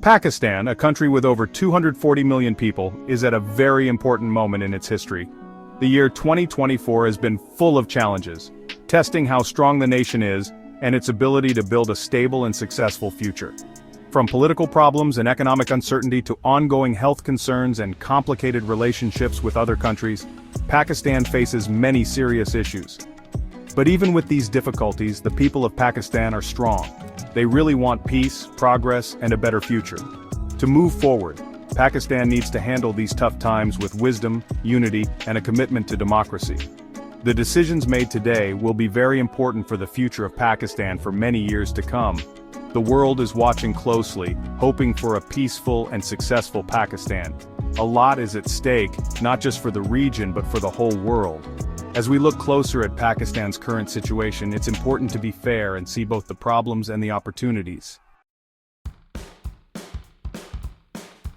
Pakistan, a country with over 240 million people, is at a very important moment in its history. The year 2024 has been full of challenges, testing how strong the nation is and its ability to build a stable and successful future. From political problems and economic uncertainty to ongoing health concerns and complicated relationships with other countries, Pakistan faces many serious issues. But even with these difficulties, the people of Pakistan are strong. They really want peace, progress, and a better future. To move forward, Pakistan needs to handle these tough times with wisdom, unity, and a commitment to democracy. The decisions made today will be very important for the future of Pakistan for many years to come. The world is watching closely, hoping for a peaceful and successful Pakistan. A lot is at stake, not just for the region but for the whole world. As we look closer at Pakistan's current situation, it's important to be fair and see both the problems and the opportunities.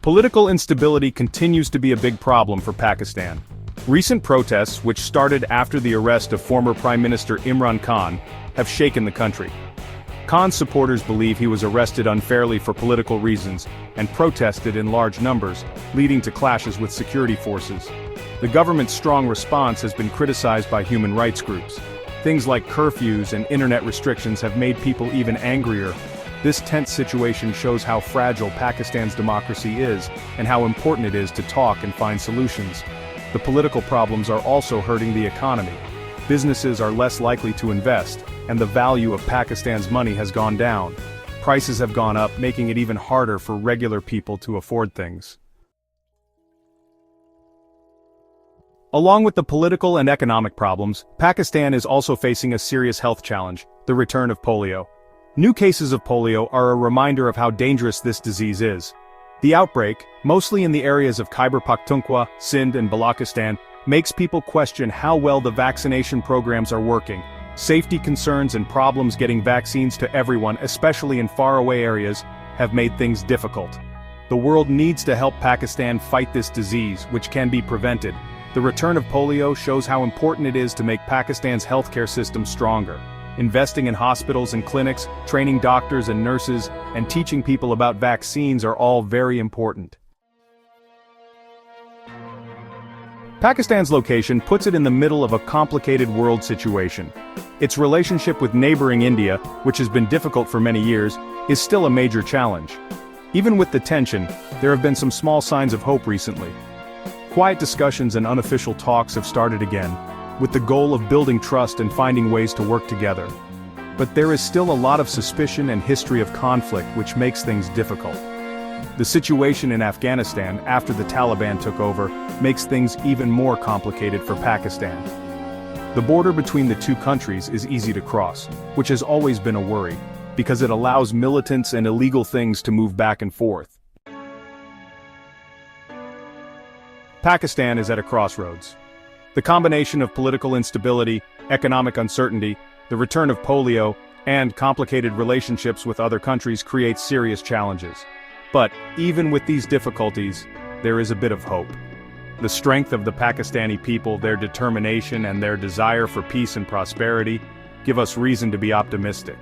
Political instability continues to be a big problem for Pakistan. Recent protests, which started after the arrest of former Prime Minister Imran Khan, have shaken the country. Khan's supporters believe he was arrested unfairly for political reasons, and protested in large numbers, leading to clashes with security forces. The government's strong response has been criticized by human rights groups. Things like curfews and internet restrictions have made people even angrier. This tense situation shows how fragile Pakistan's democracy is, and how important it is to talk and find solutions. The political problems are also hurting the economy. Businesses are less likely to invest, and the value of Pakistan's money has gone down. Prices have gone up, making it even harder for regular people to afford things. Along with the political and economic problems, Pakistan is also facing a serious health challenge: the return of polio. New cases of polio are a reminder of how dangerous this disease is. The outbreak, mostly in the areas of Khyber Pakhtunkhwa, Sindh and Balochistan, makes people question how well the vaccination programs are working. Safety concerns and problems getting vaccines to everyone, especially in faraway areas, have made things difficult. The world needs to help Pakistan fight this disease, which can be prevented. The return of polio shows how important it is to make Pakistan's healthcare system stronger. Investing in hospitals and clinics, training doctors and nurses, and teaching people about vaccines are all very important. Pakistan's location puts it in the middle of a complicated world situation. Its relationship with neighboring India, which has been difficult for many years, is still a major challenge. Even with the tension, there have been some small signs of hope recently. Quiet discussions and unofficial talks have started again, with the goal of building trust and finding ways to work together. But there is still a lot of suspicion and history of conflict which makes things difficult. The situation in Afghanistan after the Taliban took over makes things even more complicated for Pakistan. The border between the two countries is easy to cross, which has always been a worry, because it allows militants and illegal things to move back and forth. Pakistan is at a crossroads. The combination of political instability, economic uncertainty, the return of polio, and complicated relationships with other countries creates serious challenges. But, even with these difficulties, there is a bit of hope. The strength of the Pakistani people, their determination and their desire for peace and prosperity, give us reason to be optimistic.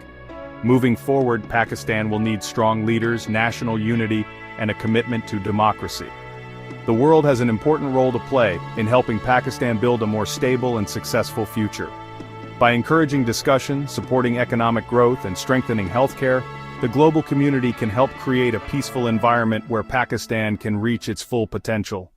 Moving forward, Pakistan will need strong leaders, national unity, and a commitment to democracy. The world has an important role to play in helping Pakistan build a more stable and successful future. By encouraging discussion, supporting economic growth, and strengthening healthcare, the global community can help create a peaceful environment where Pakistan can reach its full potential.